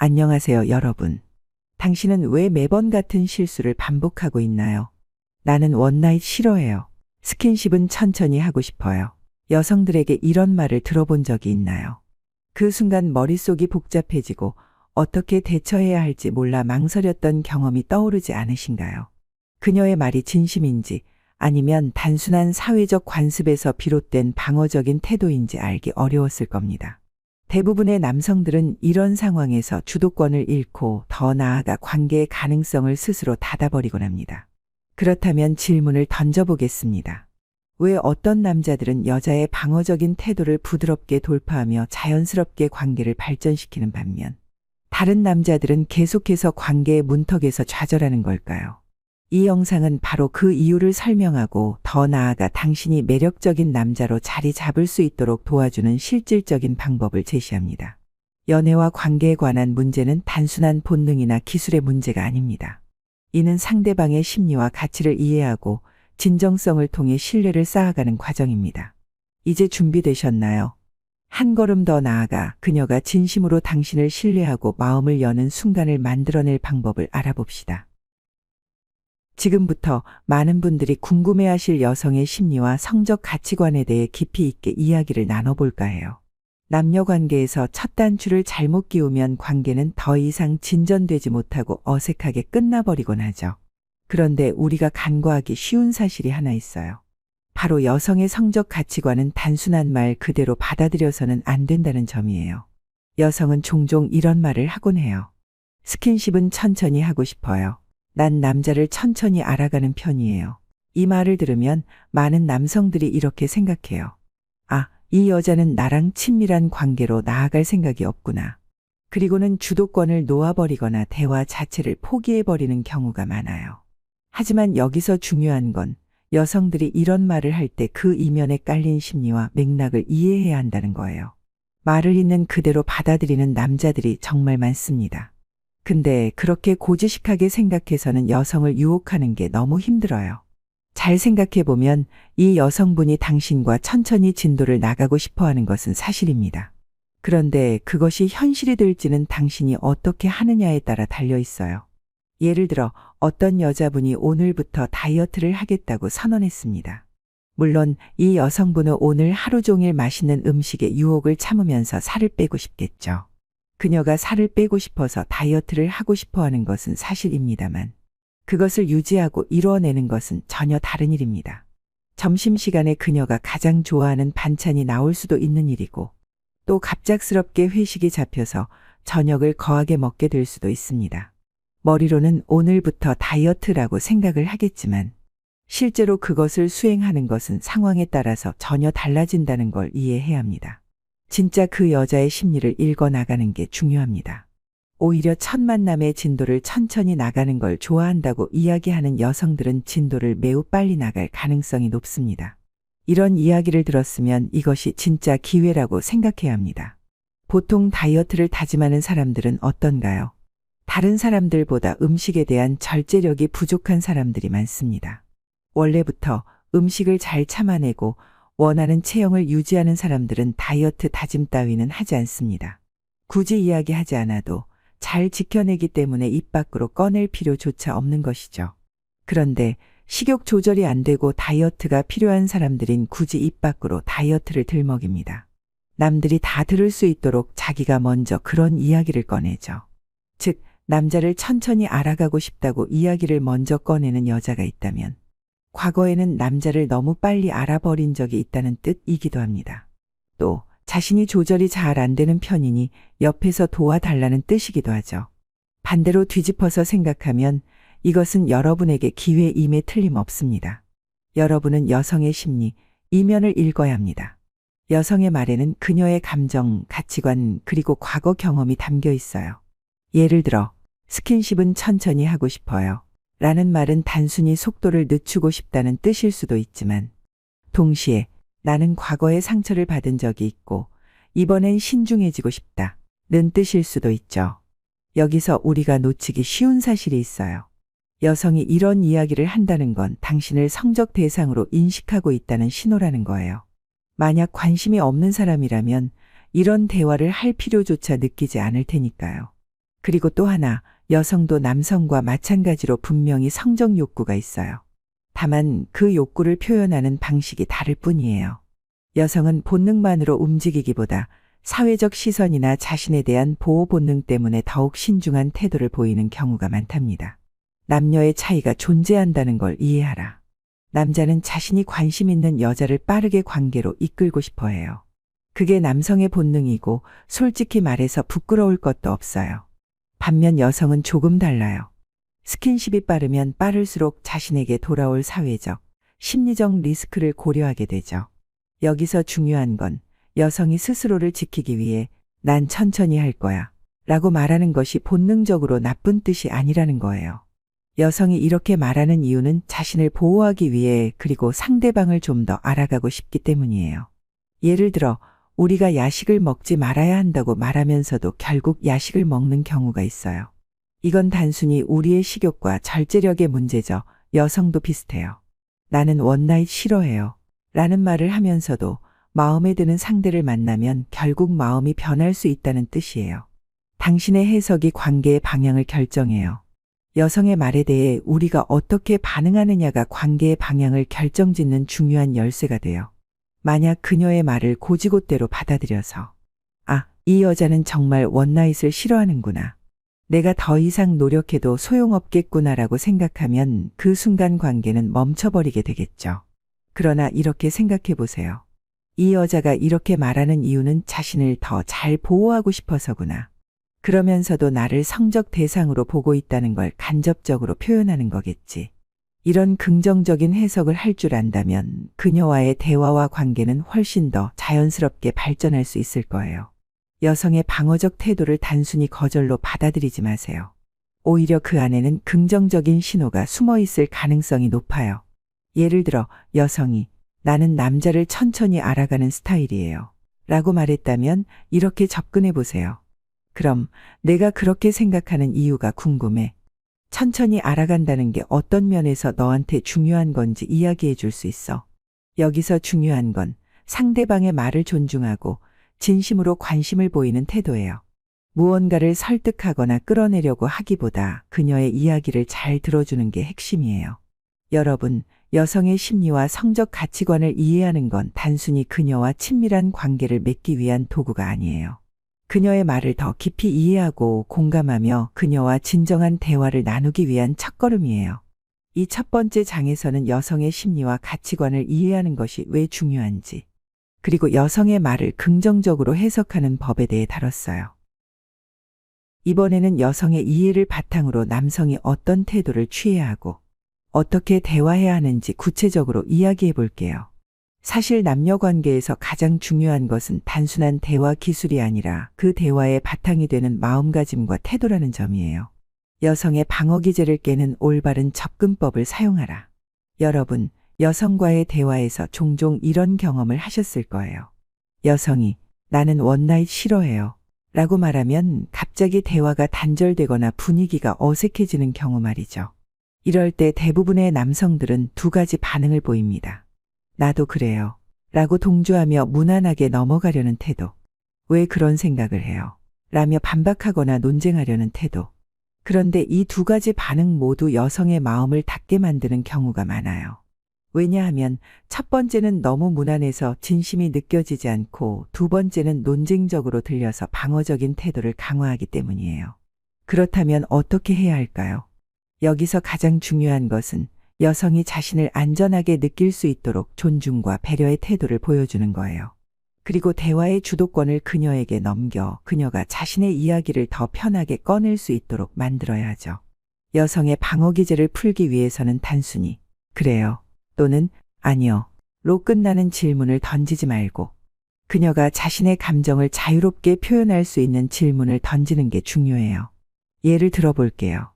안녕하세요, 여러분. 당신은 왜 매번 같은 실수를 반복하고 있나요? 나는 원나잇 싫어해요. 스킨십은 천천히 하고 싶어요. 여성들에게 이런 말을 들어본 적이 있나요? 그 순간 머릿속이 복잡해지고 어떻게 대처해야 할지 몰라 망설였던 경험이 떠오르지 않으신가요? 그녀의 말이 진심인지 아니면 단순한 사회적 관습에서 비롯된 방어적인 태도인지 알기 어려웠을 겁니다. 대부분의 남성들은 이런 상황에서 주도권을 잃고 더 나아가 관계의 가능성을 스스로 닫아버리곤 합니다. 그렇다면 질문을 던져보겠습니다. 왜 어떤 남자들은 여자의 방어적인 태도를 부드럽게 돌파하며 자연스럽게 관계를 발전시키는 반면 다른 남자들은 계속해서 관계의 문턱에서 좌절하는 걸까요? 이 영상은 바로 그 이유를 설명하고 더 나아가 당신이 매력적인 남자로 자리 잡을 수 있도록 도와주는 실질적인 방법을 제시합니다. 연애와 관계에 관한 문제는 단순한 본능이나 기술의 문제가 아닙니다. 이는 상대방의 심리와 가치를 이해하고 진정성을 통해 신뢰를 쌓아가는 과정입니다. 이제 준비되셨나요? 한 걸음 더 나아가 그녀가 진심으로 당신을 신뢰하고 마음을 여는 순간을 만들어낼 방법을 알아봅시다. 지금부터 많은 분들이 궁금해하실 여성의 심리와 성적 가치관에 대해 깊이 있게 이야기를 나눠볼까 해요. 남녀 관계에서 첫 단추를 잘못 끼우면 관계는 더 이상 진전되지 못하고 어색하게 끝나버리곤 하죠. 그런데 우리가 간과하기 쉬운 사실이 하나 있어요. 바로 여성의 성적 가치관은 단순한 말 그대로 받아들여서는 안 된다는 점이에요. 여성은 종종 이런 말을 하곤 해요. 스킨십은 천천히 하고 싶어요. 난 남자를 천천히 알아가는 편이에요. 이 말을 들으면 많은 남성들이 이렇게 생각해요. 아, 이 여자는 나랑 친밀한 관계로 나아갈 생각이 없구나. 그리고는 주도권을 놓아버리거나 대화 자체를 포기해버리는 경우가 많아요. 하지만 여기서 중요한 건 여성들이 이런 말을 할 때 그 이면에 깔린 심리와 맥락을 이해해야 한다는 거예요. 말을 있는 그대로 받아들이는 남자들이 정말 많습니다. 근데 그렇게 고지식하게 생각해서는 여성을 유혹하는 게 너무 힘들어요. 잘 생각해보면 이 여성분이 당신과 천천히 진도를 나가고 싶어 하는 것은 사실입니다. 그런데 그것이 현실이 될지는 당신이 어떻게 하느냐에 따라 달려 있어요. 예를 들어 어떤 여자분이 오늘부터 다이어트를 하겠다고 선언했습니다. 물론 이 여성분은 오늘 하루 종일 맛있는 음식에 유혹을 참으면서 살을 빼고 싶겠죠. 그녀가 살을 빼고 싶어서 다이어트를 하고 싶어 하는 것은 사실입니다만 그것을 유지하고 이루어내는 것은 전혀 다른 일입니다. 점심시간에 그녀가 가장 좋아하는 반찬이 나올 수도 있는 일이고 또 갑작스럽게 회식이 잡혀서 저녁을 거하게 먹게 될 수도 있습니다. 머리로는 오늘부터 다이어트라고 생각을 하겠지만 실제로 그것을 수행하는 것은 상황에 따라서 전혀 달라진다는 걸 이해해야 합니다. 진짜 그 여자의 심리를 읽어나가는 게 중요합니다. 오히려 첫 만남의 진도를 천천히 나가는 걸 좋아한다고 이야기하는 여성들은 진도를 매우 빨리 나갈 가능성이 높습니다. 이런 이야기를 들었으면 이것이 진짜 기회라고 생각해야 합니다. 보통 다이어트를 다짐하는 사람들은 어떤가요? 다른 사람들보다 음식에 대한 절제력이 부족한 사람들이 많습니다. 원래부터 음식을 잘 참아내고 원하는 체형을 유지하는 사람들은 다이어트 다짐 따위는 하지 않습니다. 굳이 이야기하지 않아도 잘 지켜내기 때문에 입 밖으로 꺼낼 필요조차 없는 것이죠. 그런데 식욕 조절이 안 되고 다이어트가 필요한 사람들인 굳이 입 밖으로 다이어트를 들먹입니다. 남들이 다 들을 수 있도록 자기가 먼저 그런 이야기를 꺼내죠. 즉, 남자를 천천히 알아가고 싶다고 이야기를 먼저 꺼내는 여자가 있다면 과거에는 남자를 너무 빨리 알아버린 적이 있다는 뜻이기도 합니다. 또 자신이 조절이 잘 안 되는 편이니 옆에서 도와달라는 뜻이기도 하죠. 반대로 뒤집어서 생각하면 이것은 여러분에게 기회임에 틀림없습니다. 여러분은 여성의 심리, 이면을 읽어야 합니다. 여성의 말에는 그녀의 감정, 가치관, 그리고 과거 경험이 담겨 있어요. 예를 들어 스킨십은 천천히 하고 싶어요. 라는 말은 단순히 속도를 늦추고 싶다는 뜻일 수도 있지만 동시에 나는 과거에 상처를 받은 적이 있고 이번엔 신중해지고 싶다는 뜻일 수도 있죠. 여기서 우리가 놓치기 쉬운 사실이 있어요. 여성이 이런 이야기를 한다는 건 당신을 성적 대상으로 인식하고 있다는 신호라는 거예요. 만약 관심이 없는 사람이라면 이런 대화를 할 필요조차 느끼지 않을 테니까요. 그리고 또 하나, 여성도 남성과 마찬가지로 분명히 성적 욕구가 있어요. 다만 그 욕구를 표현하는 방식이 다를 뿐이에요. 여성은 본능만으로 움직이기보다 사회적 시선이나 자신에 대한 보호 본능 때문에 더욱 신중한 태도를 보이는 경우가 많답니다. 남녀의 차이가 존재한다는 걸 이해하라. 남자는 자신이 관심 있는 여자를 빠르게 관계로 이끌고 싶어 해요. 그게 남성의 본능이고 솔직히 말해서 부끄러울 것도 없어요. 반면 여성은 조금 달라요. 스킨십이 빠르면 빠를수록 자신에게 돌아올 사회적, 심리적 리스크를 고려하게 되죠. 여기서 중요한 건 여성이 스스로를 지키기 위해 난 천천히 할 거야 라고 말하는 것이 본능적으로 나쁜 뜻이 아니라는 거예요. 여성이 이렇게 말하는 이유는 자신을 보호하기 위해 그리고 상대방을 좀 더 알아가고 싶기 때문이에요. 예를 들어 우리가 야식을 먹지 말아야 한다고 말하면서도 결국 야식을 먹는 경우가 있어요. 이건 단순히 우리의 식욕과 절제력의 문제죠. 여성도 비슷해요. 나는 원나잇 싫어해요 라는 말을 하면서도 마음에 드는 상대를 만나면 결국 마음이 변할 수 있다는 뜻이에요. 당신의 해석이 관계의 방향을 결정해요. 여성의 말에 대해 우리가 어떻게 반응하느냐가 관계의 방향을 결정짓는 중요한 열쇠가 돼요. 만약 그녀의 말을 고지고대로 받아들여서 아, 이 여자는 정말 원나잇을 싫어하는구나. 내가 더 이상 노력해도 소용없겠구나라고 생각하면 그 순간 관계는 멈춰버리게 되겠죠. 그러나 이렇게 생각해 보세요. 이 여자가 이렇게 말하는 이유는 자신을 더 잘 보호하고 싶어서구나. 그러면서도 나를 성적 대상으로 보고 있다는 걸 간접적으로 표현하는 거겠지. 이런 긍정적인 해석을 할 줄 안다면 그녀와의 대화와 관계는 훨씬 더 자연스럽게 발전할 수 있을 거예요. 여성의 방어적 태도를 단순히 거절로 받아들이지 마세요. 오히려 그 안에는 긍정적인 신호가 숨어 있을 가능성이 높아요. 예를 들어 여성이 나는 남자를 천천히 알아가는 스타일이에요 라고 말했다면 이렇게 접근해 보세요. 그럼 내가 그렇게 생각하는 이유가 궁금해. 천천히 알아간다는 게 어떤 면에서 너한테 중요한 건지 이야기해 줄 수 있어. 여기서 중요한 건 상대방의 말을 존중하고 진심으로 관심을 보이는 태도예요. 무언가를 설득하거나 끌어내려고 하기보다 그녀의 이야기를 잘 들어주는 게 핵심이에요. 여러분, 여성의 심리와 성적 가치관을 이해하는 건 단순히 그녀와 친밀한 관계를 맺기 위한 도구가 아니에요. 그녀의 말을 더 깊이 이해하고 공감하며 그녀와 진정한 대화를 나누기 위한 첫걸음이에요. 이 첫 번째 장에서는 여성의 심리와 가치관을 이해하는 것이 왜 중요한지, 그리고 여성의 말을 긍정적으로 해석하는 법에 대해 다뤘어요. 이번에는 여성의 이해를 바탕으로 남성이 어떤 태도를 취해야 하고 어떻게 대화해야 하는지 구체적으로 이야기해 볼게요. 사실 남녀 관계에서 가장 중요한 것은 단순한 대화 기술이 아니라 그 대화의 바탕이 되는 마음가짐과 태도라는 점이에요. 여성의 방어 기제를 깨는 올바른 접근법을 사용하라. 여러분, 여성과의 대화에서 종종 이런 경험을 하셨을 거예요. 여성이 나는 원나잇 싫어해요 라고 말하면 갑자기 대화가 단절되거나 분위기가 어색해지는 경우 말이죠. 이럴 때 대부분의 남성들은 두 가지 반응을 보입니다. 나도 그래요 라고 동조하며 무난하게 넘어가려는 태도. 왜 그런 생각을 해요? 라며 반박하거나 논쟁하려는 태도. 그런데 이 두 가지 반응 모두 여성의 마음을 닫게 만드는 경우가 많아요. 왜냐하면 첫 번째는 너무 무난해서 진심이 느껴지지 않고 두 번째는 논쟁적으로 들려서 방어적인 태도를 강화하기 때문이에요. 그렇다면 어떻게 해야 할까요? 여기서 가장 중요한 것은 여성이 자신을 안전하게 느낄 수 있도록 존중과 배려의 태도를 보여주는 거예요. 그리고 대화의 주도권을 그녀에게 넘겨 그녀가 자신의 이야기를 더 편하게 꺼낼 수 있도록 만들어야 하죠. 여성의 방어 기제를 풀기 위해서는 단순히 그래요 또는 아니요 로 끝나는 질문을 던지지 말고 그녀가 자신의 감정을 자유롭게 표현할 수 있는 질문을 던지는 게 중요해요. 예를 들어볼게요.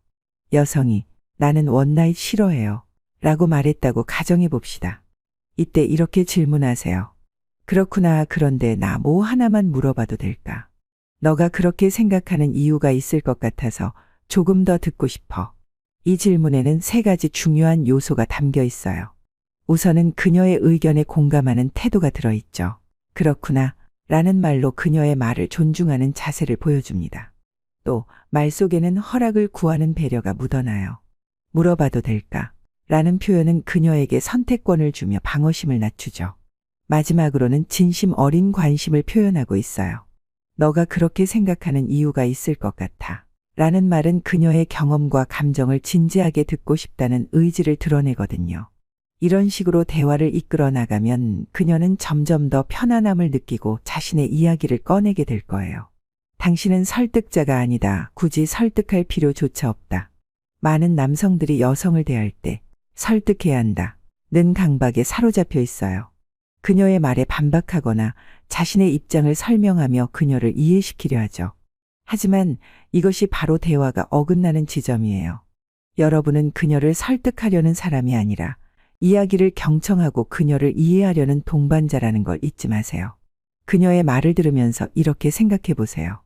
여성이 나는 원나잇 싫어해요 라고 말했다고 가정해 봅시다. 이때 이렇게 질문하세요. 그렇구나. 그런데 나 뭐 하나만 물어봐도 될까? 너가 그렇게 생각하는 이유가 있을 것 같아서 조금 더 듣고 싶어. 이 질문에는 세 가지 중요한 요소가 담겨 있어요. 우선은 그녀의 의견에 공감하는 태도가 들어있죠. 그렇구나 라는 말로 그녀의 말을 존중하는 자세를 보여줍니다. 또 말 속에는 허락을 구하는 배려가 묻어나요. 물어봐도 될까? 라는 표현은 그녀에게 선택권을 주며 방어심을 낮추죠. 마지막으로는 진심 어린 관심을 표현하고 있어요. 너가 그렇게 생각하는 이유가 있을 것 같아. 라는 말은 그녀의 경험과 감정을 진지하게 듣고 싶다는 의지를 드러내거든요. 이런 식으로 대화를 이끌어 나가면 그녀는 점점 더 편안함을 느끼고 자신의 이야기를 꺼내게 될 거예요. 당신은 설득자가 아니다. 굳이 설득할 필요조차 없다. 많은 남성들이 여성을 대할 때 설득해야 한다 는 강박에 사로잡혀 있어요. 그녀의 말에 반박하거나 자신의 입장을 설명하며 그녀를 이해시키려 하죠. 하지만 이것이 바로 대화가 어긋나는 지점이에요. 여러분은 그녀를 설득하려는 사람이 아니라 이야기를 경청하고 그녀를 이해하려는 동반자라는 걸 잊지 마세요. 그녀의 말을 들으면서 이렇게 생각해 보세요.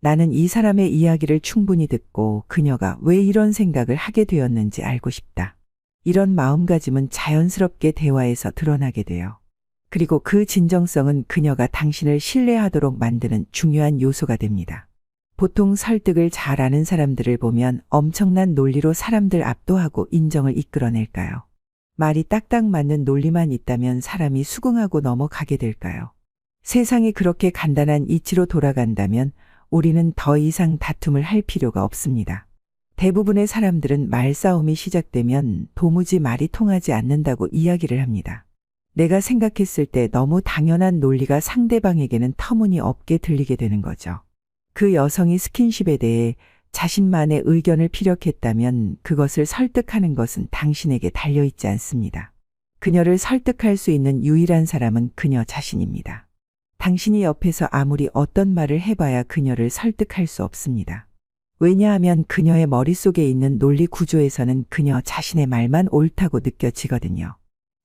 나는 이 사람의 이야기를 충분히 듣고 그녀가 왜 이런 생각을 하게 되었는지 알고 싶다. 이런 마음가짐은 자연스럽게 대화에서 드러나게 돼요. 그리고 그 진정성은 그녀가 당신을 신뢰하도록 만드는 중요한 요소가 됩니다. 보통 설득을 잘 아는 사람들을 보면 엄청난 논리로 사람들 압도하고 인정을 이끌어낼까요? 말이 딱딱 맞는 논리만 있다면 사람이 수긍하고 넘어가게 될까요? 세상이 그렇게 간단한 이치로 돌아간다면 우리는 더 이상 다툼을 할 필요가 없습니다. 대부분의 사람들은 말싸움이 시작되면 도무지 말이 통하지 않는다고 이야기를 합니다. 내가 생각했을 때 너무 당연한 논리가 상대방에게는 터무니없게 들리게 되는 거죠. 그 여성이 스킨십에 대해 자신만의 의견을 피력했다면 그것을 설득하는 것은 당신에게 달려있지 않습니다. 그녀를 설득할 수 있는 유일한 사람은 그녀 자신입니다. 당신이 옆에서 아무리 어떤 말을 해봐야 그녀를 설득할 수 없습니다. 왜냐하면 그녀의 머릿속에 있는 논리 구조에서는 그녀 자신의 말만 옳다고 느껴지거든요.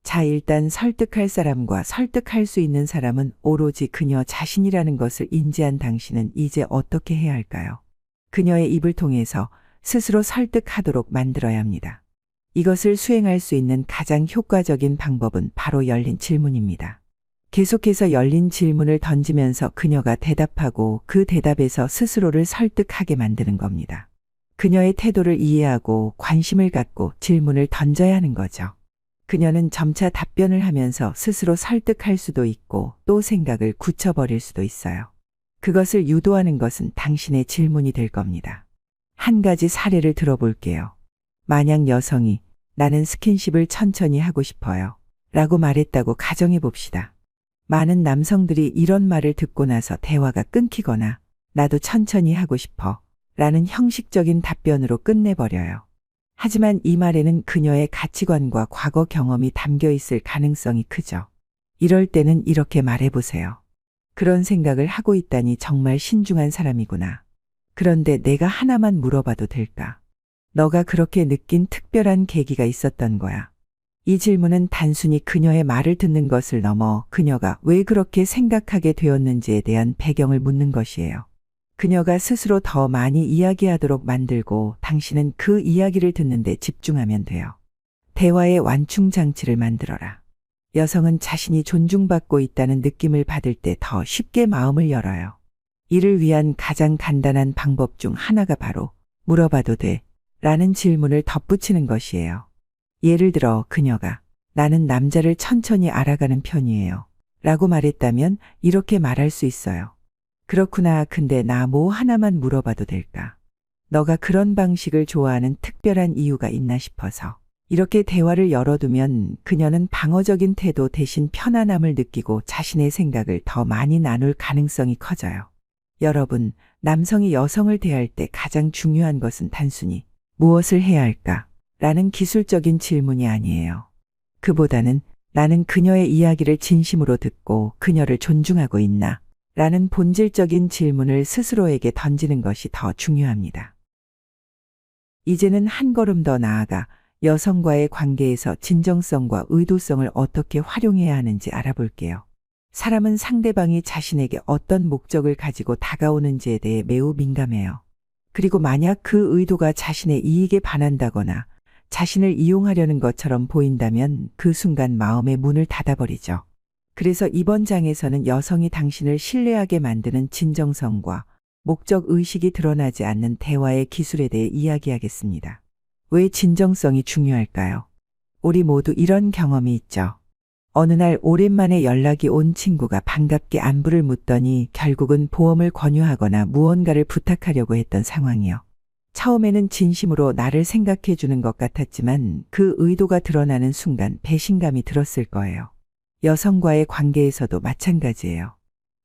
자, 일단 설득할 사람과 설득할 수 있는 사람은 오로지 그녀 자신이라는 것을 인지한 당신은 이제 어떻게 해야 할까요? 그녀의 입을 통해서 스스로 설득하도록 만들어야 합니다. 이것을 수행할 수 있는 가장 효과적인 방법은 바로 열린 질문입니다. 계속해서 열린 질문을 던지면서 그녀가 대답하고 그 대답에서 스스로를 설득하게 만드는 겁니다. 그녀의 태도를 이해하고 관심을 갖고 질문을 던져야 하는 거죠. 그녀는 점차 답변을 하면서 스스로 설득할 수도 있고 또 생각을 굳혀버릴 수도 있어요. 그것을 유도하는 것은 당신의 질문이 될 겁니다. 한 가지 사례를 들어볼게요. 만약 여성이 나는 스킨십을 천천히 하고 싶어요 라고 말했다고 가정해 봅시다. 많은 남성들이 이런 말을 듣고 나서 대화가 끊기거나 나도 천천히 하고 싶어 라는 형식적인 답변으로 끝내버려요. 하지만 이 말에는 그녀의 가치관과 과거 경험이 담겨 있을 가능성이 크죠. 이럴 때는 이렇게 말해보세요. 그런 생각을 하고 있다니 정말 신중한 사람이구나. 그런데 내가 하나만 물어봐도 될까? 너가 그렇게 느낀 특별한 계기가 있었던 거야. 이 질문은 단순히 그녀의 말을 듣는 것을 넘어 그녀가 왜 그렇게 생각하게 되었는지에 대한 배경을 묻는 것이에요. 그녀가 스스로 더 많이 이야기하도록 만들고 당신은 그 이야기를 듣는데 집중하면 돼요. 대화의 완충 장치를 만들어라. 여성은 자신이 존중받고 있다는 느낌을 받을 때 더 쉽게 마음을 열어요. 이를 위한 가장 간단한 방법 중 하나가 바로 물어봐도 돼? 라는 질문을 덧붙이는 것이에요. 예를 들어 그녀가 나는 남자를 천천히 알아가는 편이에요 라고 말했다면 이렇게 말할 수 있어요. 그렇구나. 근데 나 뭐 하나만 물어봐도 될까? 너가 그런 방식을 좋아하는 특별한 이유가 있나 싶어서. 이렇게 대화를 열어두면 그녀는 방어적인 태도 대신 편안함을 느끼고 자신의 생각을 더 많이 나눌 가능성이 커져요. 여러분, 남성이 여성을 대할 때 가장 중요한 것은 단순히 무엇을 해야 할까? 라는 기술적인 질문이 아니에요. 그보다는 나는 그녀의 이야기를 진심으로 듣고 그녀를 존중하고 있나? 라는 본질적인 질문을 스스로에게 던지는 것이 더 중요합니다. 이제는 한 걸음 더 나아가 여성과의 관계에서 진정성과 의도성을 어떻게 활용해야 하는지 알아볼게요. 사람은 상대방이 자신에게 어떤 목적을 가지고 다가오는지에 대해 매우 민감해요. 그리고 만약 그 의도가 자신의 이익에 반한다거나 자신을 이용하려는 것처럼 보인다면 그 순간 마음의 문을 닫아버리죠. 그래서 이번 장에서는 여성이 당신을 신뢰하게 만드는 진정성과 목적 의식이 드러나지 않는 대화의 기술에 대해 이야기하겠습니다. 왜 진정성이 중요할까요? 우리 모두 이런 경험이 있죠. 어느 날 오랜만에 연락이 온 친구가 반갑게 안부를 묻더니 결국은 보험을 권유하거나 무언가를 부탁하려고 했던 상황이요. 처음에는 진심으로 나를 생각해 주는 것 같았지만 그 의도가 드러나는 순간 배신감이 들었을 거예요. 여성과의 관계에서도 마찬가지예요.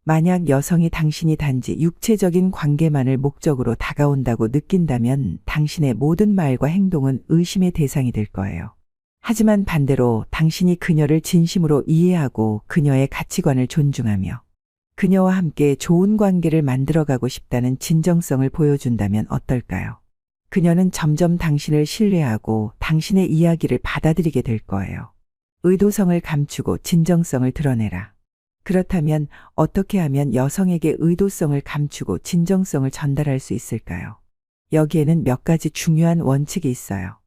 만약 여성이 당신이 단지 육체적인 관계만을 목적으로 다가온다고 느낀다면 당신의 모든 말과 행동은 의심의 대상이 될 거예요. 하지만 반대로 당신이 그녀를 진심으로 이해하고 그녀의 가치관을 존중하며 그녀와 함께 좋은 관계를 만들어가고 싶다는 진정성을 보여준다면 어떨까요? 그녀는 점점 당신을 신뢰하고 당신의 이야기를 받아들이게 될 거예요. 의도성을 감추고 진정성을 드러내라. 그렇다면 어떻게 하면 여성에게 의도성을 감추고 진정성을 전달할 수 있을까요? 여기에는 몇 가지 중요한 원칙이 있어요.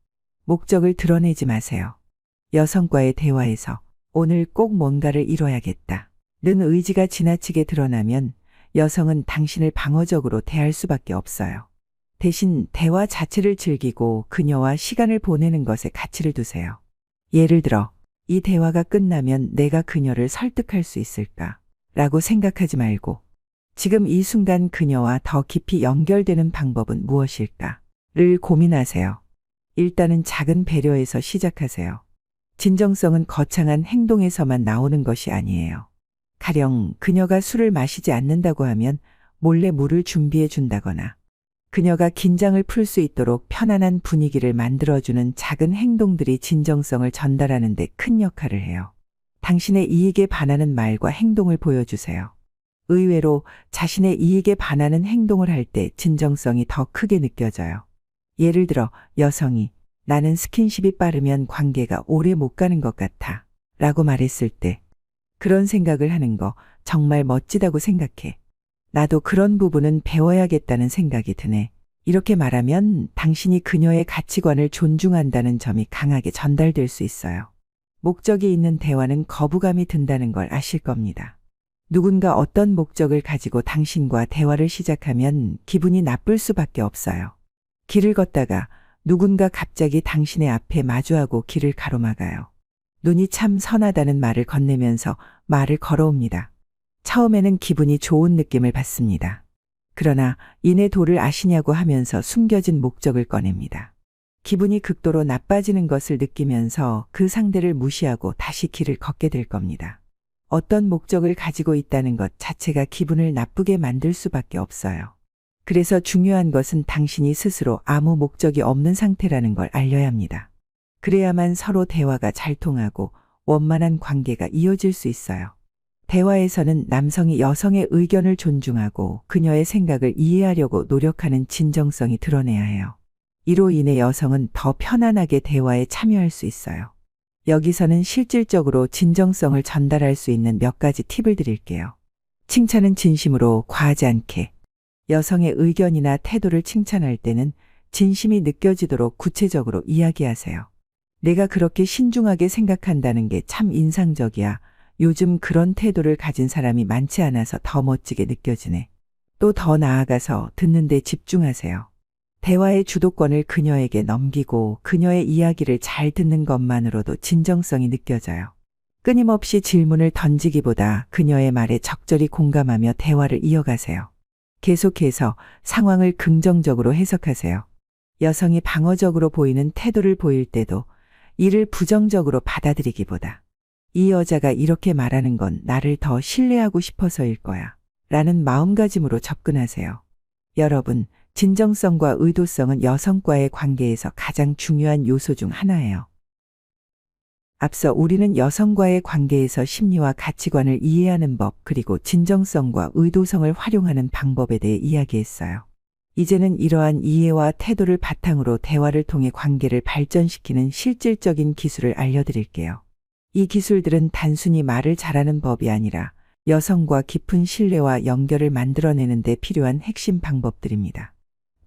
목적을 드러내지 마세요. 여성과의 대화에서 오늘 꼭 뭔가를 이뤄야겠다 는 의지가 지나치게 드러나면 여성은 당신을 방어적으로 대할 수밖에 없어요. 대신 대화 자체를 즐기고 그녀와 시간을 보내는 것에 가치를 두세요. 예를 들어 이 대화가 끝나면 내가 그녀를 설득할 수 있을까? 라고 생각하지 말고 지금 이 순간 그녀와 더 깊이 연결되는 방법은 무엇일까? 를 고민하세요. 일단은 작은 배려에서 시작하세요. 진정성은 거창한 행동에서만 나오는 것이 아니에요. 가령 그녀가 술을 마시지 않는다고 하면 몰래 물을 준비해 준다거나 그녀가 긴장을 풀 수 있도록 편안한 분위기를 만들어주는 작은 행동들이 진정성을 전달하는 데 큰 역할을 해요. 당신의 이익에 반하는 말과 행동을 보여주세요. 의외로 자신의 이익에 반하는 행동을 할 때 진정성이 더 크게 느껴져요. 예를 들어 여성이 나는 스킨십이 빠르면 관계가 오래 못 가는 것 같아 라고 말했을 때 그런 생각을 하는 거 정말 멋지다고 생각해. 나도 그런 부분은 배워야겠다는 생각이 드네. 이렇게 말하면 당신이 그녀의 가치관을 존중한다는 점이 강하게 전달될 수 있어요. 목적이 있는 대화는 거부감이 든다는 걸 아실 겁니다. 누군가 어떤 목적을 가지고 당신과 대화를 시작하면 기분이 나쁠 수밖에 없어요. 길을 걷다가 누군가 갑자기 당신의 앞에 마주하고 길을 가로막아요. 눈이 참 선하다는 말을 건네면서 말을 걸어옵니다. 처음에는 기분이 좋은 느낌을 받습니다. 그러나 이내 도를 아시냐고 하면서 숨겨진 목적을 꺼냅니다. 기분이 극도로 나빠지는 것을 느끼면서 그 상대를 무시하고 다시 길을 걷게 될 겁니다. 어떤 목적을 가지고 있다는 것 자체가 기분을 나쁘게 만들 수밖에 없어요. 그래서 중요한 것은 당신이 스스로 아무 목적이 없는 상태라는 걸 알려야 합니다. 그래야만 서로 대화가 잘 통하고 원만한 관계가 이어질 수 있어요. 대화에서는 남성이 여성의 의견을 존중하고 그녀의 생각을 이해하려고 노력하는 진정성이 드러내야 해요. 이로 인해 여성은 더 편안하게 대화에 참여할 수 있어요. 여기서는 실질적으로 진정성을 전달할 수 있는 몇 가지 팁을 드릴게요. 칭찬은 진심으로 과하지 않게. 여성의 의견이나 태도를 칭찬할 때는 진심이 느껴지도록 구체적으로 이야기하세요. 내가 그렇게 신중하게 생각한다는 게 참 인상적이야. 요즘 그런 태도를 가진 사람이 많지 않아서 더 멋지게 느껴지네. 또 더 나아가서 듣는 데 집중하세요. 대화의 주도권을 그녀에게 넘기고 그녀의 이야기를 잘 듣는 것만으로도 진정성이 느껴져요. 끊임없이 질문을 던지기보다 그녀의 말에 적절히 공감하며 대화를 이어가세요. 계속해서 상황을 긍정적으로 해석하세요. 여성이 방어적으로 보이는 태도를 보일 때도 이를 부정적으로 받아들이기보다 이 여자가 이렇게 말하는 건 나를 더 신뢰하고 싶어서일 거야 라는 마음가짐으로 접근하세요. 여러분, 진정성과 의도성은 여성과의 관계에서 가장 중요한 요소 중 하나예요. 앞서 우리는 여성과의 관계에서 심리와 가치관을 이해하는 법 그리고 진정성과 의도성을 활용하는 방법에 대해 이야기했어요. 이제는 이러한 이해와 태도를 바탕으로 대화를 통해 관계를 발전시키는 실질적인 기술을 알려드릴게요. 이 기술들은 단순히 말을 잘하는 법이 아니라 여성과 깊은 신뢰와 연결을 만들어내는 데 필요한 핵심 방법들입니다.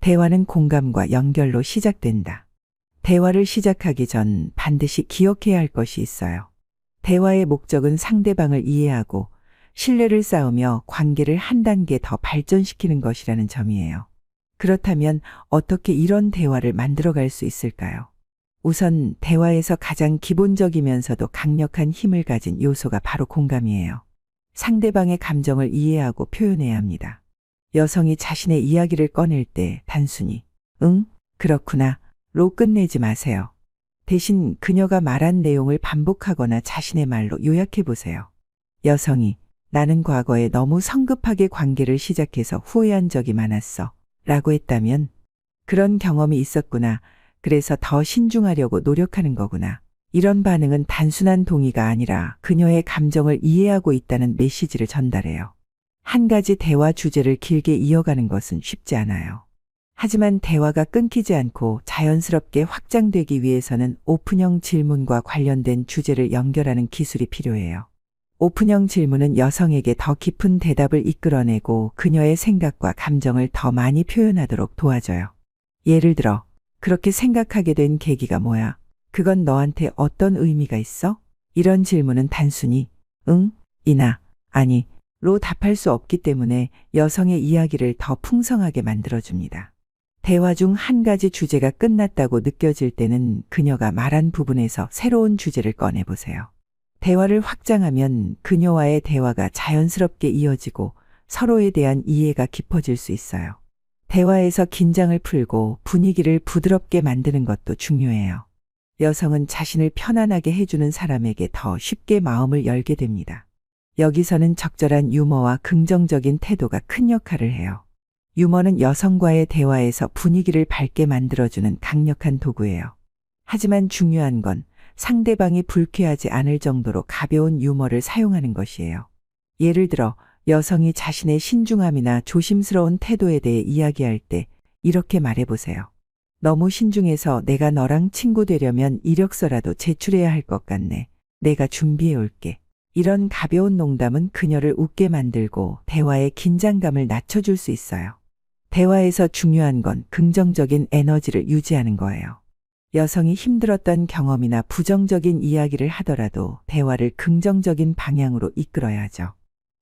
대화는 공감과 연결로 시작된다. 대화를 시작하기 전 반드시 기억해야 할 것이 있어요. 대화의 목적은 상대방을 이해하고 신뢰를 쌓으며 관계를 한 단계 더 발전시키는 것이라는 점이에요. 그렇다면 어떻게 이런 대화를 만들어갈 수 있을까요? 우선 대화에서 가장 기본적이면서도 강력한 힘을 가진 요소가 바로 공감이에요. 상대방의 감정을 이해하고 표현해야 합니다. 여성이 자신의 이야기를 꺼낼 때 단순히 응, 그렇구나로 끝내지 마세요. 대신 그녀가 말한 내용을 반복하거나 자신의 말로 요약해 보세요. 여성이 나는 과거에 너무 성급하게 관계를 시작해서 후회한 적이 많았어 라고 했다면 그런 경험이 있었구나. 그래서 더 신중하려고 노력하는 거구나. 이런 반응은 단순한 동의가 아니라 그녀의 감정을 이해하고 있다는 메시지를 전달해요. 한 가지 대화 주제를 길게 이어가는 것은 쉽지 않아요. 하지만 대화가 끊기지 않고 자연스럽게 확장되기 위해서는 오픈형 질문과 관련된 주제를 연결하는 기술이 필요해요. 오픈형 질문은 여성에게 더 깊은 대답을 이끌어내고 그녀의 생각과 감정을 더 많이 표현하도록 도와줘요. 예를 들어, 그렇게 생각하게 된 계기가 뭐야? 그건 너한테 어떤 의미가 있어? 이런 질문은 단순히 응, 이나, 아니, 로 답할 수 없기 때문에 여성의 이야기를 더 풍성하게 만들어줍니다. 대화 중 한 가지 주제가 끝났다고 느껴질 때는 그녀가 말한 부분에서 새로운 주제를 꺼내보세요. 대화를 확장하면 그녀와의 대화가 자연스럽게 이어지고 서로에 대한 이해가 깊어질 수 있어요. 대화에서 긴장을 풀고 분위기를 부드럽게 만드는 것도 중요해요. 여성은 자신을 편안하게 해주는 사람에게 더 쉽게 마음을 열게 됩니다. 여기서는 적절한 유머와 긍정적인 태도가 큰 역할을 해요. 유머는 여성과의 대화에서 분위기를 밝게 만들어주는 강력한 도구예요. 하지만 중요한 건 상대방이 불쾌하지 않을 정도로 가벼운 유머를 사용하는 것이에요. 예를 들어 여성이 자신의 신중함이나 조심스러운 태도에 대해 이야기할 때 이렇게 말해보세요. 너무 신중해서 내가 너랑 친구 되려면 이력서라도 제출해야 할 것 같네. 내가 준비해 올게. 이런 가벼운 농담은 그녀를 웃게 만들고 대화의 긴장감을 낮춰줄 수 있어요. 대화에서 중요한 건 긍정적인 에너지를 유지하는 거예요. 여성이 힘들었던 경험이나 부정적인 이야기를 하더라도 대화를 긍정적인 방향으로 이끌어야죠.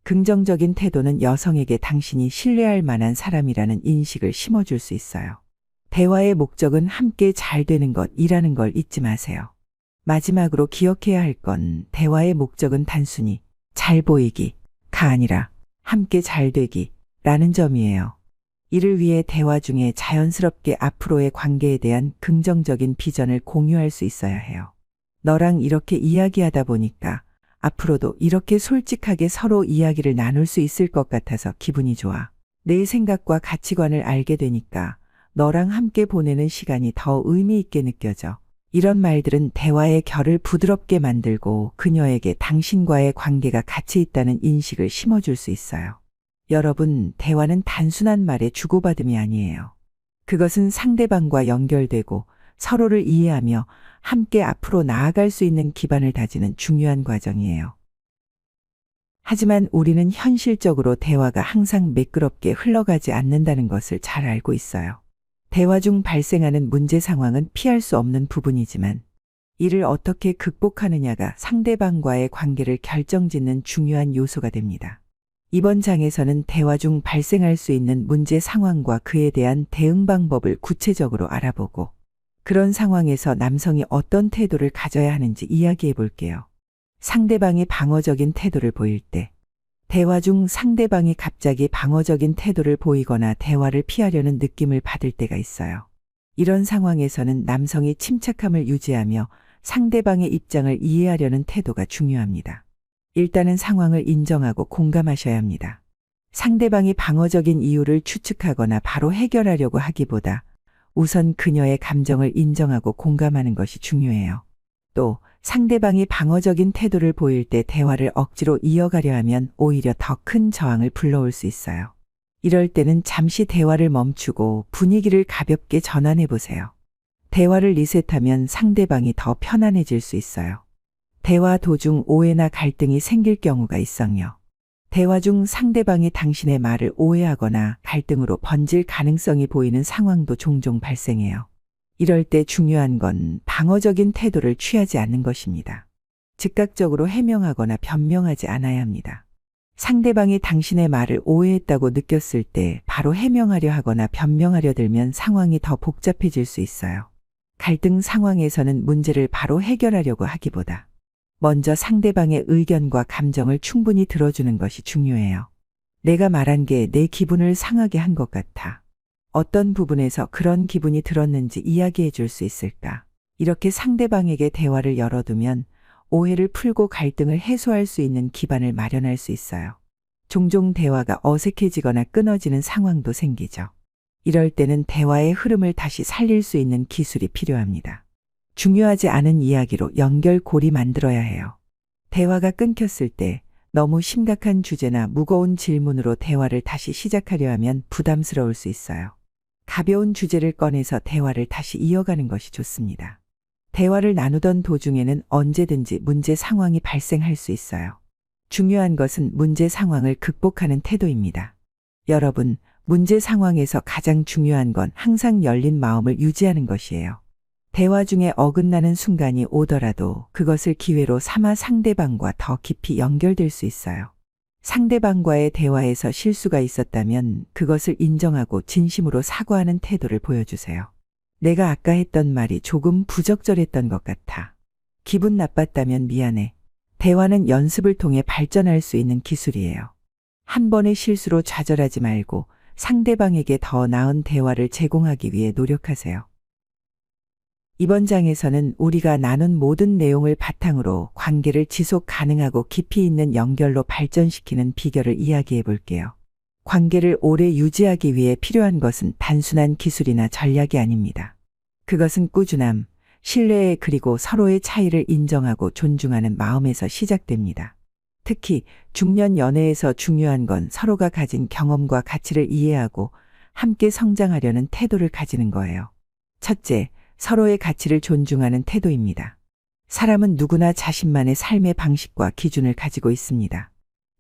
긍정적인 태도는 여성에게 당신이 신뢰할 만한 사람이라는 인식을 심어줄 수 있어요. 대화의 목적은 함께 잘 되는 것이라는 걸 잊지 마세요. 마지막으로 기억해야 할 건 대화의 목적은 단순히 잘 보이기가 아니라 함께 잘 되기라는 점이에요. 이를 위해 대화 중에 자연스럽게 앞으로의 관계에 대한 긍정적인 비전을 공유할 수 있어야 해요. 너랑 이렇게 이야기하다 보니까 앞으로도 이렇게 솔직하게 서로 이야기를 나눌 수 있을 것 같아서 기분이 좋아. 내 생각과 가치관을 알게 되니까 너랑 함께 보내는 시간이 더 의미 있게 느껴져. 이런 말들은 대화의 결을 부드럽게 만들고 그녀에게 당신과의 관계가 가치 있다는 인식을 심어줄 수 있어요. 여러분, 대화는 단순한 말의 주고받음이 아니에요. 그것은 상대방과 연결되고 서로를 이해하며 함께 앞으로 나아갈 수 있는 기반을 다지는 중요한 과정이에요. 하지만 우리는 현실적으로 대화가 항상 매끄럽게 흘러가지 않는다는 것을 잘 알고 있어요. 대화 중 발생하는 문제 상황은 피할 수 없는 부분이지만 이를 어떻게 극복하느냐가 상대방과의 관계를 결정짓는 중요한 요소가 됩니다. 이번 장에서는 대화 중 발생할 수 있는 문제 상황과 그에 대한 대응 방법을 구체적으로 알아보고 그런 상황에서 남성이 어떤 태도를 가져야 하는지 이야기해 볼게요. 상대방이 방어적인 태도를 보일 때, 대화 중 상대방이 갑자기 방어적인 태도를 보이거나 대화를 피하려는 느낌을 받을 때가 있어요. 이런 상황에서는 남성이 침착함을 유지하며 상대방의 입장을 이해하려는 태도가 중요합니다. 일단은 상황을 인정하고 공감하셔야 합니다. 상대방이 방어적인 이유를 추측하거나 바로 해결하려고 하기보다 우선 그녀의 감정을 인정하고 공감하는 것이 중요해요. 또 상대방이 방어적인 태도를 보일 때 대화를 억지로 이어가려 하면 오히려 더 큰 저항을 불러올 수 있어요. 이럴 때는 잠시 대화를 멈추고 분위기를 가볍게 전환해 보세요. 대화를 리셋하면 상대방이 더 편안해질 수 있어요. 대화 도중 오해나 갈등이 생길 경우가 있어요. 대화 중 상대방이 당신의 말을 오해하거나 갈등으로 번질 가능성이 보이는 상황도 종종 발생해요. 이럴 때 중요한 건 방어적인 태도를 취하지 않는 것입니다. 즉각적으로 해명하거나 변명하지 않아야 합니다. 상대방이 당신의 말을 오해했다고 느꼈을 때 바로 해명하려 하거나 변명하려 들면 상황이 더 복잡해질 수 있어요. 갈등 상황에서는 문제를 바로 해결하려고 하기보다 먼저 상대방의 의견과 감정을 충분히 들어주는 것이 중요해요. 내가 말한 게 내 기분을 상하게 한 것 같아. 어떤 부분에서 그런 기분이 들었는지 이야기해 줄 수 있을까? 이렇게 상대방에게 대화를 열어두면 오해를 풀고 갈등을 해소할 수 있는 기반을 마련할 수 있어요. 종종 대화가 어색해지거나 끊어지는 상황도 생기죠. 이럴 때는 대화의 흐름을 다시 살릴 수 있는 기술이 필요합니다. 중요하지 않은 이야기로 연결고리 만들어야 해요. 대화가 끊겼을 때 너무 심각한 주제나 무거운 질문으로 대화를 다시 시작하려 하면 부담스러울 수 있어요. 가벼운 주제를 꺼내서 대화를 다시 이어가는 것이 좋습니다. 대화를 나누던 도중에는 언제든지 문제 상황이 발생할 수 있어요. 중요한 것은 문제 상황을 극복하는 태도입니다. 여러분, 문제 상황에서 가장 중요한 건 항상 열린 마음을 유지하는 것이에요. 대화 중에 어긋나는 순간이 오더라도 그것을 기회로 삼아 상대방과 더 깊이 연결될 수 있어요. 상대방과의 대화에서 실수가 있었다면 그것을 인정하고 진심으로 사과하는 태도를 보여주세요. 내가 아까 했던 말이 조금 부적절했던 것 같아. 기분 나빴다면 미안해. 대화는 연습을 통해 발전할 수 있는 기술이에요. 한 번의 실수로 좌절하지 말고 상대방에게 더 나은 대화를 제공하기 위해 노력하세요. 이번 장에서는 우리가 나눈 모든 내용을 바탕으로 관계를 지속 가능하고 깊이 있는 연결로 발전시키는 비결을 이야기해 볼게요. 관계를 오래 유지하기 위해 필요한 것은 단순한 기술이나 전략이 아닙니다. 그것은 꾸준함, 신뢰 그리고 서로의 차이를 인정하고 존중하는 마음에서 시작됩니다. 특히 중년 연애에서 중요한 건 서로가 가진 경험과 가치를 이해하고 함께 성장하려는 태도를 가지는 거예요. 첫째, 서로의 가치를 존중하는 태도입니다. 사람은 누구나 자신만의 삶의 방식과 기준을 가지고 있습니다.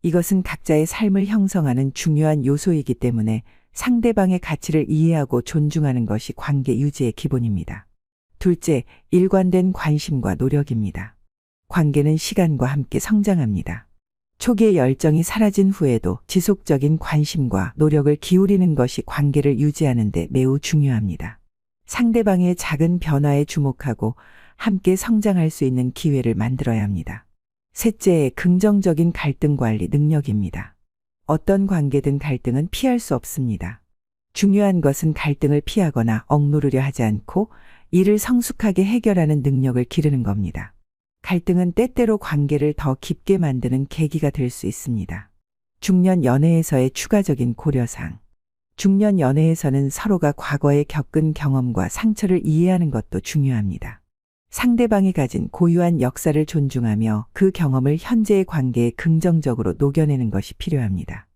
이것은 각자의 삶을 형성하는 중요한 요소이기 때문에 상대방의 가치를 이해하고 존중하는 것이 관계 유지의 기본입니다. 둘째, 일관된 관심과 노력입니다. 관계는 시간과 함께 성장합니다. 초기의 열정이 사라진 후에도 지속적인 관심과 노력을 기울이는 것이 관계를 유지하는 데 매우 중요합니다. 상대방의 작은 변화에 주목하고 함께 성장할 수 있는 기회를 만들어야 합니다. 셋째, 긍정적인 갈등 관리 능력입니다. 어떤 관계든 갈등은 피할 수 없습니다. 중요한 것은 갈등을 피하거나 억누르려 하지 않고 이를 성숙하게 해결하는 능력을 기르는 겁니다. 갈등은 때때로 관계를 더 깊게 만드는 계기가 될 수 있습니다. 중년 연애에서의 추가적인 고려사항. 중년 연애에서는 서로가 과거에 겪은 경험과 상처를 이해하는 것도 중요합니다. 상대방이 가진 고유한 역사를 존중하며 그 경험을 현재의 관계에 긍정적으로 녹여내는 것이 필요합니다.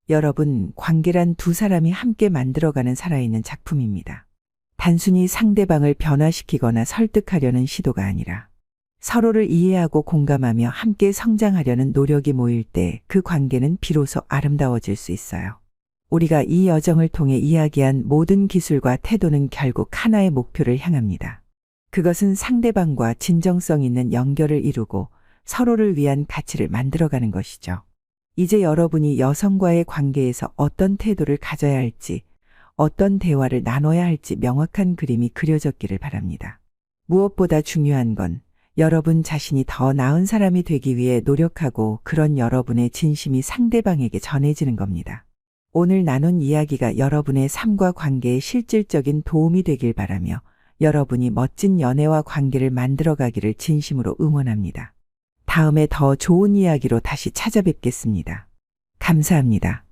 여러분, 관계란 두 사람이 함께 만들어가는 살아있는 작품입니다. 단순히 상대방을 변화시키거나 설득하려는 시도가 아니라 서로를 이해하고 공감하며 함께 성장하려는 노력이 모일 때 그 관계는 비로소 아름다워질 수 있어요. 우리가 이 여정을 통해 이야기한 모든 기술과 태도는 결국 하나의 목표를 향합니다. 그것은 상대방과 진정성 있는 연결을 이루고 서로를 위한 가치를 만들어가는 것이죠. 이제 여러분이 여성과의 관계에서 어떤 태도를 가져야 할지, 어떤 대화를 나눠야 할지 명확한 그림이 그려졌기를 바랍니다. 무엇보다 중요한 건 여러분 자신이 더 나은 사람이 되기 위해 노력하고 그런 여러분의 진심이 상대방에게 전해지는 겁니다. 오늘 나눈 이야기가 여러분의 삶과 관계에 실질적인 도움이 되길 바라며 여러분이 멋진 연애와 관계를 만들어가기를 진심으로 응원합니다. 다음에 더 좋은 이야기로 다시 찾아뵙겠습니다. 감사합니다.